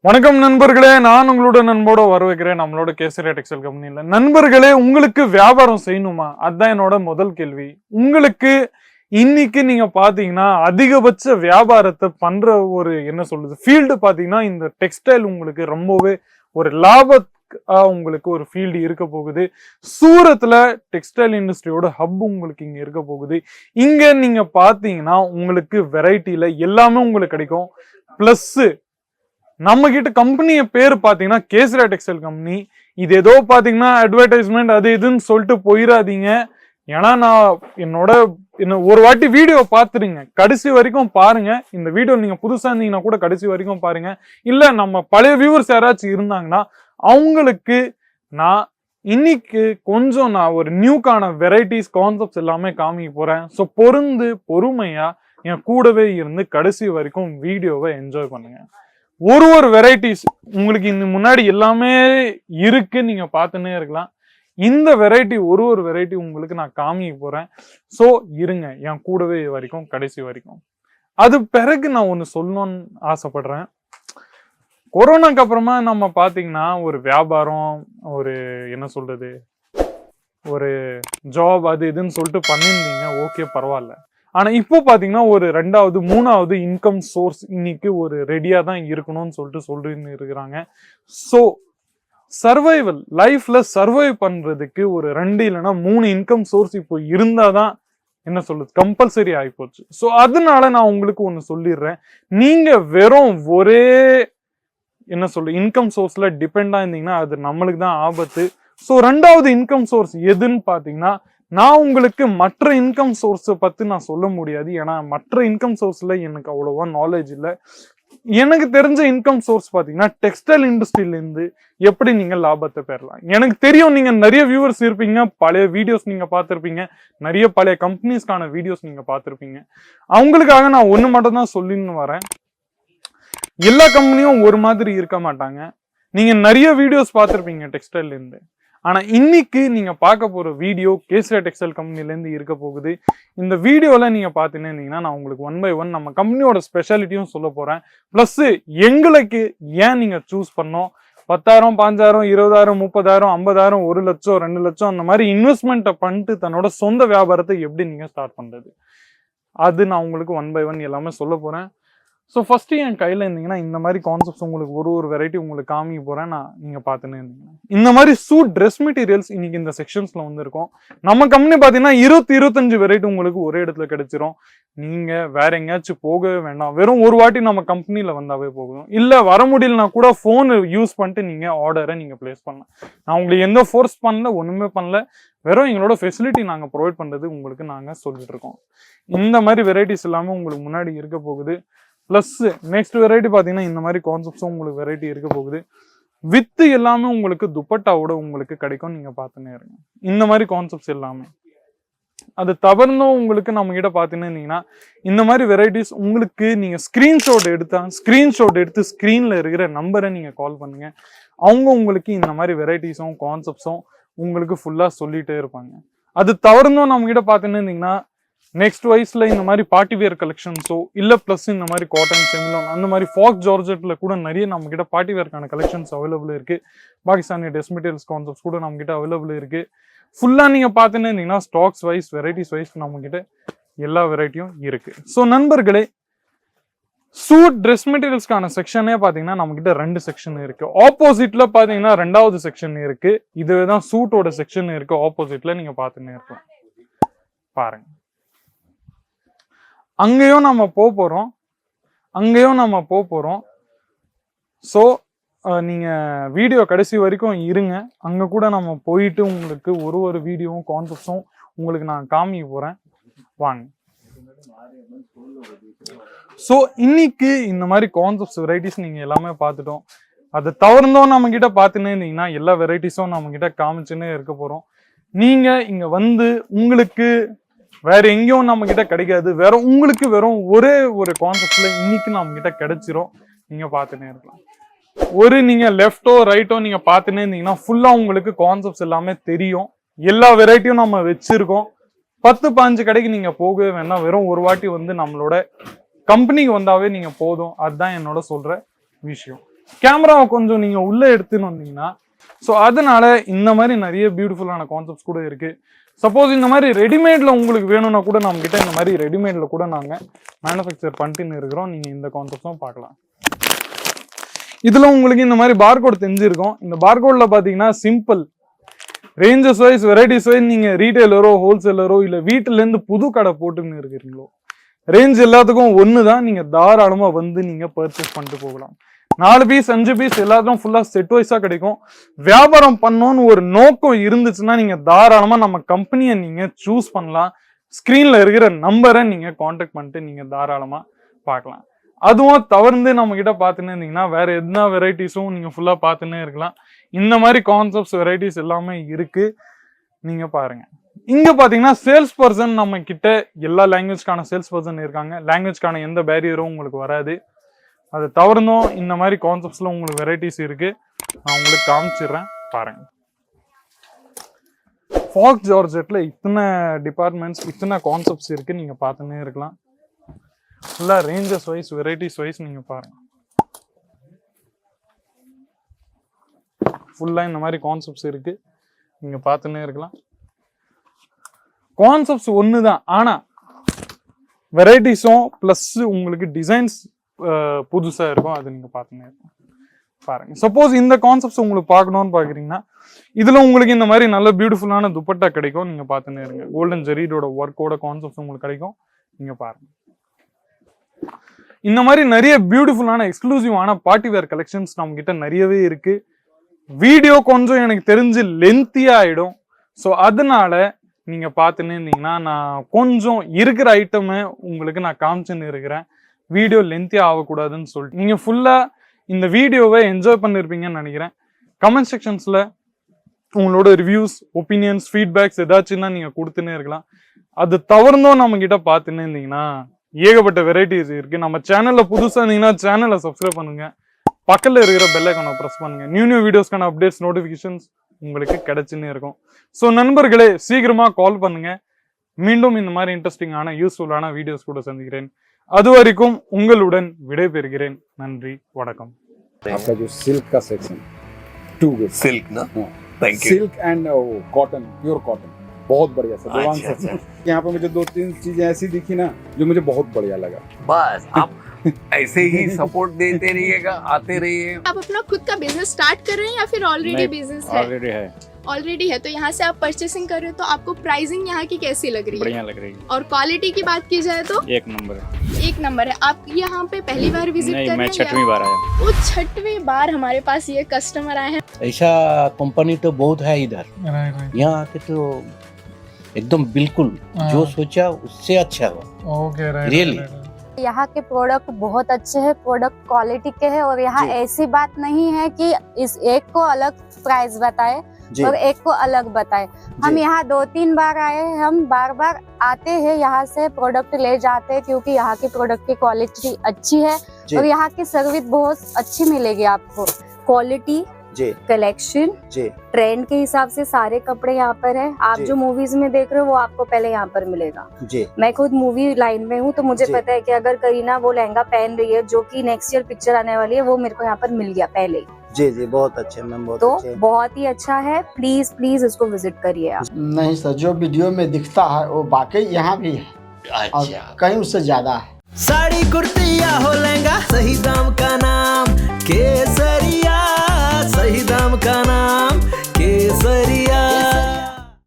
வணக்கம் நண்பர்களே, நான் உங்களோட நண்போட வர வைக்கிறேன் நம்மளோட கேசரி டெக்ஸ்டைல் கம்பெனில. நண்பர்களே, உங்களுக்கு வியாபாரம் செய்யணுமா? அதுதான் என்னோட முதல் கேள்வி. உங்களுக்கு இன்னைக்கு நீங்க பாத்தீங்கன்னா அதிகபட்ச வியாபாரத்தை பண்ற ஒரு என்ன சொல்றது ஃபீல்டு பாத்தீங்கன்னா இந்த டெக்ஸ்டைல் உங்களுக்கு ரொம்பவே ஒரு உங்களுக்கு ஒரு ஃபீல்டு இருக்க போகுது. சூரத்ல டெக்ஸ்டைல் இண்டஸ்ட்ரியோட ஹப் உங்களுக்கு இங்க இருக்க போகுது. இங்க நீங்க பாத்தீங்கன்னா உங்களுக்கு வெரைட்டில எல்லாமே உங்களுக்கு கிடைக்கும். பிளஸ் நம்ம கிட்ட கம்பெனிய பேர் பாத்தீங்கன்னா கேசரி டெக்ஸ்டைல் கம்பெனி. இது ஏதோ பாத்தீங்கன்னா அட்வர்டைஸ்மெண்ட் அது இதுன்னு சொல்லிட்டு போயிடாதீங்க. ஏன்னா நான் என்ன ஒரு வாட்டி வீடியோ பாத்துருங்க, கடைசி வரைக்கும் பாருங்க. இந்த வீடியோ நீங்க புதுசா இருந்தீங்கன்னா கூட கடைசி வரைக்கும் பாருங்க. இல்ல நம்ம பழைய வியூவர்ஸ் யாராச்சும் இருந்தாங்கன்னா அவங்களுக்கு நான் இன்னைக்கு கொஞ்சம் நான் ஒரு நியூக்கான வெரைட்டிஸ் கான்செப்ட்ஸ் எல்லாமே காமிக்க போறேன். ஸோ பொறுமையா என் கூடவே இருந்து கடைசி வரைக்கும் வீடியோவை என்ஜாய் பண்ணுங்க. ஒரு வெரைட்டிஸ் உங்களுக்கு இந்த முன்னாடி எல்லாமே இருக்கு, நீங்க பார்த்துன்னே இருக்கலாம். இந்த வெரைட்டி ஒரு வெரைட்டி உங்களுக்கு நான் காமிக்க போறேன். ஸோ இருங்க என் கூடவே வரைக்கும் கடைசி வரைக்கும். அது பிறகு நான் ஒன்று சொல்லணும்னு ஆசைப்படுறேன். கொரோனாக்கு அப்புறமா நம்ம பாத்தீங்கன்னா ஒரு வியாபாரம், ஒரு என்ன சொல்றது, ஒரு ஜாப் அது இதுன்னு சொல்லிட்டு பண்ணியிருந்தீங்க, ஓகே பரவாயில்ல. ஆனா இப்போ பாத்தீங்கன்னா ஒரு ரெண்டாவது மூணாவது இன்கம் சோர்ஸ் இன்னைக்கு ஒரு ரெடியா தான் இருக்கணும்னு சொல்லிட்டு இருக்கிறாங்க. ஸோ சர்வைவல் லைஃப்ல சர்வைவ் பண்றதுக்கு ஒரு 2 இல்லைன்னா 3 இன்கம் சோர்ஸ் இப்போ இருந்தாதான் என்ன சொல்றது கம்பல்சரி ஆயிப்போச்சு. ஸோ அதனால நான் உங்களுக்கு ஒண்ணு சொல்லிடுறேன். நீங்க வெறும் ஒரே என்ன சொல்றது இன்கம் சோர்ஸ்ல டிபெண்டா இருந்தீங்கன்னா அது நம்மளுக்கு தான் ஆபத்து. ஸோ 2வது இன்கம் சோர்ஸ் எதுன்னு பாத்தீங்கன்னா, நான் உங்களுக்கு மற்ற இன்கம் சோர்ஸை பத்தி நான் சொல்ல முடியாது. ஏன்னா மற்ற இன்கம் சோர்ஸ்ல எனக்கு அவ்வளவா நாலேஜ் இல்லை. எனக்கு தெரிஞ்ச இன்கம் சோர்ஸ் பாத்தீங்கன்னா டெக்ஸ்டைல் இண்டஸ்ட்ரியில இருந்து எப்படி நீங்க லாபத்தை பெறலாம். எனக்கு தெரியும் நீங்க நிறைய வியூவர்ஸ் இருப்பீங்க, பழைய வீடியோஸ் நீங்க பார்த்திருப்பீங்க, நிறைய பழைய கம்பெனிஸ்க்கான வீடியோஸ் நீங்க பார்த்திருப்பீங்க. அவங்களுக்காக நான் ஒண்ணு மட்டும் தான் சொல்லின்னு வரேன். எல்லா கம்பெனியும் ஒரு மாதிரி இருக்க மாட்டாங்க. நீங்க நிறைய வீடியோஸ் பார்த்திருப்பீங்க டெக்ஸ்டைல்ல இருந்து. ஆனா இன்னைக்கு நீங்க பார்க்க போற வீடியோ கேசரி டெக்ஸ்டைல் கம்பெனில இருந்து இருக்க போகுது. இந்த வீடியோல நீங்க பாத்தீங்கன்னா நான் உங்களுக்கு 1 by 1 நம்ம கம்பெனியோட ஸ்பெஷாலிட்டியும் சொல்ல போறேன். பிளஸ் எங்களுக்கு ஏன் நீங்க சூஸ் பண்ணோம், 10,000 5,000 20,000 30,000 50,000 1 லட்சம் 2 லட்சம் அந்த மாதிரி இன்வெஸ்ட்மெண்ட்டை பண்ணிட்டு தன்னோட சொந்த வியாபாரத்தை எப்படி நீங்க ஸ்டார்ட் பண்றது, அது நான் உங்களுக்கு 1 by 1 எல்லாமே சொல்ல போறேன். ஸோ ஃபர்ஸ்ட் என் கையில் இருந்தீங்கன்னா இந்த மாதிரி கான்செப்ட்ஸ் உங்களுக்கு ஒரு வெரைட்டி உங்களுக்கு காமிக்க போறேன். நீங்க பார்த்துன்னு இருந்தீங்கன்னா இந்த மாதிரி சூட் ட்ரெஸ் மெட்டீரியல்ஸ் இன்னைக்கு இந்த செக்ஷன்ஸ்ல வந்து இருக்கும். நம்ம கம்பெனி பார்த்தீங்கன்னா 25 வெரைட்டி உங்களுக்கு ஒரே இடத்துல கிடைச்சிரும். நீங்க வேற எங்கேயாச்சும் போகவே வேண்டாம். வெறும் ஒரு வாட்டி நம்ம கம்பெனில வந்தாவே போகும். இல்ல வர முடியலனா கூட போன் யூஸ் பண்ணிட்டு நீங்க ஆர்டரை நீங்க பிளேஸ் பண்ணலாம். நான் உங்களுக்கு எந்த ஃபோர்ஸ் பண்ணல, ஒண்ணுமே பண்ணல. வெறும் எங்களோட ஃபெசிலிட்டி நாங்க ப்ரொவைட் பண்றது உங்களுக்கு நாங்க சொல்லிட்டு இருக்கோம். இந்த மாதிரி வெரைட்டிஸ் எல்லாமே உங்களுக்கு முன்னாடி இருக்க போகுது. பிளஸ் நெக்ஸ்ட் வெரைட்டி பாத்தீங்கன்னா இந்த மாதிரி கான்செப்ட்ஸும் உங்களுக்கு வெரைட்டி இருக்க போகுது. வித் எல்லாமே உங்களுக்கு துப்பட்டாவோட உங்களுக்கு கிடைக்கும். நீங்க பார்த்துன்னே இருங்க இந்த மாதிரி கான்செப்ட்ஸ் எல்லாமே. அது தவிர்த்தும் உங்களுக்கு நம்ம கிட்ட பாத்தீங்கன்னா இந்த மாதிரி வெரைட்டிஸ் உங்களுக்கு நீங்க ஸ்கிரீன்ஷாட் எடுத்து ஸ்கிரீன்ல இருக்கிற நம்பரை நீங்க கால் பண்ணுங்க. அவங்க உங்களுக்கு இந்த மாதிரி வெரைட்டிஸும் கான்செப்ட்ஸும் உங்களுக்கு ஃபுல்லா சொல்லிட்டே இருப்பாங்க. அது தவிர்த்தும் நம்ம கிட்ட பாத்தீங்கன்னா நெக்ஸ்ட் வைஸ்ல இந்த மாதிரி பார்ட்டி வேர் கலெக்ஷன்ஸோ இல்ல பிளஸ் இந்த மாதிரி காட்டன் செமிலோன் அந்த மாதிரி ஃபாக் ஜார்ஜெட்ல கூட நிறைய நம்ம கிட்ட பார்ட்டி வேர்க்கான கலெக்ஷன்ஸ் அவைலபிள் இருக்கு. பாகிஸ்தானி ட்ரெஸ் மெட்டீரியல்ஸ் கான்செப்ட்ஸ் கூட நம்ம கிட்ட அவைலபிள் இருக்கு. ஃபுல்லா நீங்க பாத்துன்னு இருந்தீங்கன்னா ஸ்டாக்ஸ் வைஸ் வெரைட்டிஸ் வைஸ் நம்ம கிட்ட எல்லா வெரைட்டியும் இருக்கு. ஸோ நண்பர்களே, சூட் ட்ரெஸ் மெட்டீரியல்ஸ்க்கான செக்ஷனே பாத்தீங்கன்னா நம்ம கிட்ட 2 செக்ஷன் இருக்கு. ஆப்போசிட்ல பாத்தீங்கன்னா 2வது செக்ஷன் இருக்கு. இதுதான் சூட்டோட செக்ஷன் இருக்கு. ஆப்போசிட்ல நீங்க பாத்துன்னு இருக்கலாம் பாருங்க. அங்கேயும் நம்ம போறோம். ஸோ நீங்க வீடியோ கடைசி வரைக்கும் இருங்க. அங்க கூட நம்ம போயிட்டு உங்களுக்கு ஒரு வீடியோவும் கான்செப்ட்ஸும் உங்களுக்கு நான் காமிக்க போறேன். வாங்க. ஸோ இன்னைக்கு இந்த மாதிரி கான்செப்ட்ஸ் வெரைட்டிஸ் நீங்க எல்லாமே பார்த்துட்டோம். அதை தவிர்த்தும் நம்ம கிட்ட பார்த்துன்னே இருந்தீங்கன்னா எல்லா வெரைட்டிஸும் நம்ம கிட்ட காமிச்சுன்னே இருக்க போறோம். நீங்க இங்க வந்து உங்களுக்கு வேற எங்கேயும் நம்ம கிட்ட கிடைக்காது. உங்களுக்கு வெறும் ஒரு கான்செப்ட்ல இன்னைக்கு நம்ம கிட்ட கிடைச்சிரும். நீங்க பார்த்துன்னே இருக்கலாம். நீங்க லெஃப்டோ ரைட்டோ நீங்க பார்த்துன்னே இருந்தீங்கன்னா ஃபுல்லா உங்களுக்கு கான்செப்ட்ஸ் எல்லாமே தெரியும். எல்லா வெரைட்டியும் நம்ம வச்சிருக்கோம். 10-15 கடைக்கு நீங்க போகவே வேண்டாம். வெறும் ஒரு வாட்டி வந்து நம்மளோட கம்பெனிக்கு வந்தாவே நீங்க போதும். அதுதான் என்னோட சொல்ற விஷயம். கேமராவை கொஞ்சம் நீங்க உள்ள எடுத்துன்னு வந்தீங்கன்னா, ஸோ அதனால இந்த மாதிரி நிறைய பியூட்டிஃபுல்லான கான்செப்ட்ஸ் கூட இருக்கு. சப்போஸ் இந்த மாதிரி ரெடிமேட்ல உங்களுக்கு வேணும்னா கூட நம்ம கிட்ட இந்த மாதிரி ரெடிமேட்ல கூட நாங்க மேனுஃபேக்சர் பண்ணிட்டு இருக்கிறோம். நீங்க இந்த கான்செப்ட்ஸும் பார்க்கலாம். இதுல உங்களுக்கு இந்த மாதிரி பார்கோட் தெரிஞ்சிருக்கும். இந்த பார்கோட்ல பாத்தீங்கன்னா simple ranges wise varieties wise நீங்க ரீட்டைலரோ ஹோல்சேலரோ இல்ல வீட்டுல இருந்து புது கடை போட்டுன்னு இருக்கிறீங்களோ ரேஞ்ச் எல்லாத்துக்கும் ஒண்ணுதான். நீங்க தாராளமா வந்து நீங்க பர்ச்சேஸ் பண்ணிட்டு போகலாம். 4 பீஸ் 5 பீஸ் எல்லாத்தையும் ஃபுல்லா செட் வைஸா கிடைக்கும். வியாபாரம் பண்ணணும்னு ஒரு நோக்கம் இருந்துச்சுன்னா நீங்க தாராளமா நம்ம கம்பெனியை நீங்க சூஸ் பண்ணலாம். ஸ்கிரீன்ல இருக்கிற நம்பரை நீங்க கான்டாக்ட் பண்ணிட்டு நீங்க தாராளமா பார்க்கலாம். அதுவும் தவிர்த்து நம்ம கிட்ட பார்த்துன்னு இருந்தீங்கன்னா வேற எதுனா வெரைட்டிஸும் நீங்க ஃபுல்லா பார்த்துன்னே இருக்கலாம். இந்த மாதிரி கான்செப்ட்ஸ் வெரைட்டிஸ் எல்லாமே இருக்கு, நீங்க பாருங்க. இங்க பாத்தீங்கன்னா சேல்ஸ் பர்சன் நம்ம கிட்ட எல்லா லாங்குவேஜ்க்கான சேல்ஸ் பர்சன் இருக்காங்க. லாங்குவேஜ்க்கான எந்த பேரியரும் உங்களுக்கு வராது. அது தவிர்த்தும் இந்த மாதிரி கான்செப்ட்ஸ்ல உங்களுக்கு வெரைட்டிஸ் இருக்கு. நான் உங்களுக்கு காமிச்சிடுறேன் பாருங்க. ஃபாக்ஸ் ஜார்ஜெட்ல இத்தனை டிபார்ட்மெண்ட்ஸ் இத்தனை கான்செப்ட்ஸ் இருக்கு, நீங்க பார்த்துன்னே இருக்கலாம். ஃபுல்லா ரேஞ்சஸ் வைஸ் வெரைட்டிஸ் வைஸ் நீங்க பாருங்க. ஃபுல்லா இந்த மாதிரி கான்செப்ட்ஸ் இருக்கு, நீங்க பார்த்துன்னே இருக்கலாம். கான்செப்ட்ஸ் ஒண்ணுதான், ஆனா வெரைட்டிஸும் பிளஸ் உங்களுக்கு டிசைன்ஸ் புதுசா இருக்கும். அது நீங்க பார்த்துன்னே இருக்கும் பாருங்க. சப்போஸ் இந்த கான்செப்ட்ஸ் உங்களுக்கு பார்க்கணும்னு பாக்குறீங்கன்னா இதுல உங்களுக்கு இந்த மாதிரி நல்ல பியூட்டிஃபுல்லான துப்பட்டா கிடைக்கும். நீங்க பார்த்துன்னே இருங்க. கோல்டன் ஜெரீடோட ஒர்க்கோட கான்செப்ட்ஸ் உங்களுக்கு கிடைக்கும். நீங்க பாருங்க. இந்த மாதிரி நிறைய பியூட்டிஃபுல்லான எக்ஸ்க்ளூசிவான பார்ட்டி வேர் கலெக்ஷன்ஸ் நம்ம கிட்ட நிறையவே இருக்கு. வீடியோ கொஞ்சம் எனக்கு தெரிஞ்சு லென்த்தியா ஆயிடும். ஸோ அதனால நீங்க பார்த்துன்னு இருந்தீங்கன்னா நான் கொஞ்சம் இருக்கிற ஐட்டமை உங்களுக்கு நான் காமிச்சுன்னு இருக்கிறேன். வீடியோ லென்த்தியா ஆகக்கூடாதுன்னு சொல்லிட்டு நீங்க ஃபுல்லா இந்த வீடியோவை என்ஜாய் பண்ணிருப்பீங்கன்னு நினைக்கிறேன். கமெண்ட் செக்ஷன்ஸ்ல உங்களோட ரிவ்யூஸ், ஒப்பீனியன்ஸ், ஃபீட்பேக்ஸ் ஏதாச்சும்னா நீங்க கொடுத்துன்னே இருக்கலாம். அது தவிர்த்தும் நம்ம கிட்ட பார்த்துன்னு இருந்தீங்கன்னா ஏகப்பட்ட வெரைட்டிஸ் இருக்கு. நம்ம சேனல்ல புதுசா இருந்தீங்கன்னா சேனலை சப்ஸ்கிரைப் பண்ணுங்க. பக்கத்துல இருக்கிற பெல் ஐகானை பிரஸ் பண்ணுங்க. நியூ வீடியோஸ்க்கான அப்டேட்ஸ் நோட்டிபிகேஷன்ஸ் உங்களுக்கு கிடைச்சுன்னே இருக்கும். ஸோ நண்பர்களே சீக்கிரமா கால் பண்ணுங்க. மீண்டும் இந்த மாதிரி இன்ட்ரெஸ்டிங்கான யூஸ்ஃபுல்லான வீடியோஸ் கூட சந்திக்கிறேன். அது வரைக்கும் உங்களுடன் விடைபெறுகிறேன். நன்றி, வணக்கம். आपका जो सिल्क का सेक्शन टू गुड सिल्क ना, thank you. Silk and cotton, pure cotton, बहुत बढ़िया सर। अच्छा। यहाँ पे मुझे 2-3 चीजें ऐसी दिखी ना जो मुझे बहुत बढ़िया लगा। बस आप ऐसे ही सपोर्ट देते रहिएगा, आते रहिए। आप अपना खुद का बिजनेस स्टार्ट कर रहे हैं या फिर ऑलरेडी बिजनेस है? ऑलरेडी है। तो यहाँ से आप परचेसिंग कर रहे हो तो आपको प्राइसिंग यहाँ की कैसी लग रही है? बढ़िया लग रही है। और क्वालिटी की बात की जाए तो एक नंबर है। एक नंबर है। आप यहाँ पे पहली बार विजिट कर रहे हैं? मैं 6वीं बार आया। वो 6वीं बार हमारे पास ये कस्टमर आए हैं। ऐसा कंपनी तो बहुत है इधर। यहाँ आके तो एकदम बिल्कुल जो सोचा उससे अच्छा हुआ। ओके, रियली यहाँ के प्रोडक्ट बहुत अच्छे हैं, प्रोडक्ट क्वालिटी के हैं और यहाँ ऐसी बात नहीं है कि इस एक को अलग प्राइस बताए और एक को अलग बताए। हम यहाँ 2-3 बार आए हैं, हम बार बार आते हैं, यहाँ से प्रोडक्ट ले जाते हैं क्योंकि यहाँ की प्रोडक्ट की क्वालिटी अच्छी है और यहाँ की सर्विस बहुत अच्छी मिलेगी आपको। क्वालिटी, कलेक्शन, ट्रेंड के हिसाब से सारे कपड़े यहाँ पर है। आप जो मूवीज में देख रहे हो वो आपको पहले यहाँ पर मिलेगा। मैं खुद मूवी लाइन में हूँ तो मुझे पता है कि अगर करीना वो लहंगा पहन रही है जो कि नेक्स्ट ईयर पिक्चर आने वाली है, वो मेरे को यहाँ पर मिल गया पहले ही। जी बहुत अच्छे मैम, बहुत तो अच्छे। बहुत ही अच्छा है। प्लीज इसको विजिट करिए आप। नहीं सर, जो वीडियो में दिखता है वो वाकई यहाँ भी है, और कहीं उससे ज्यादा है। साड़ी कुर्ती या हो लहंगा, सही दाम का नाम केसरिया, सही दाम का नाम केसरिया।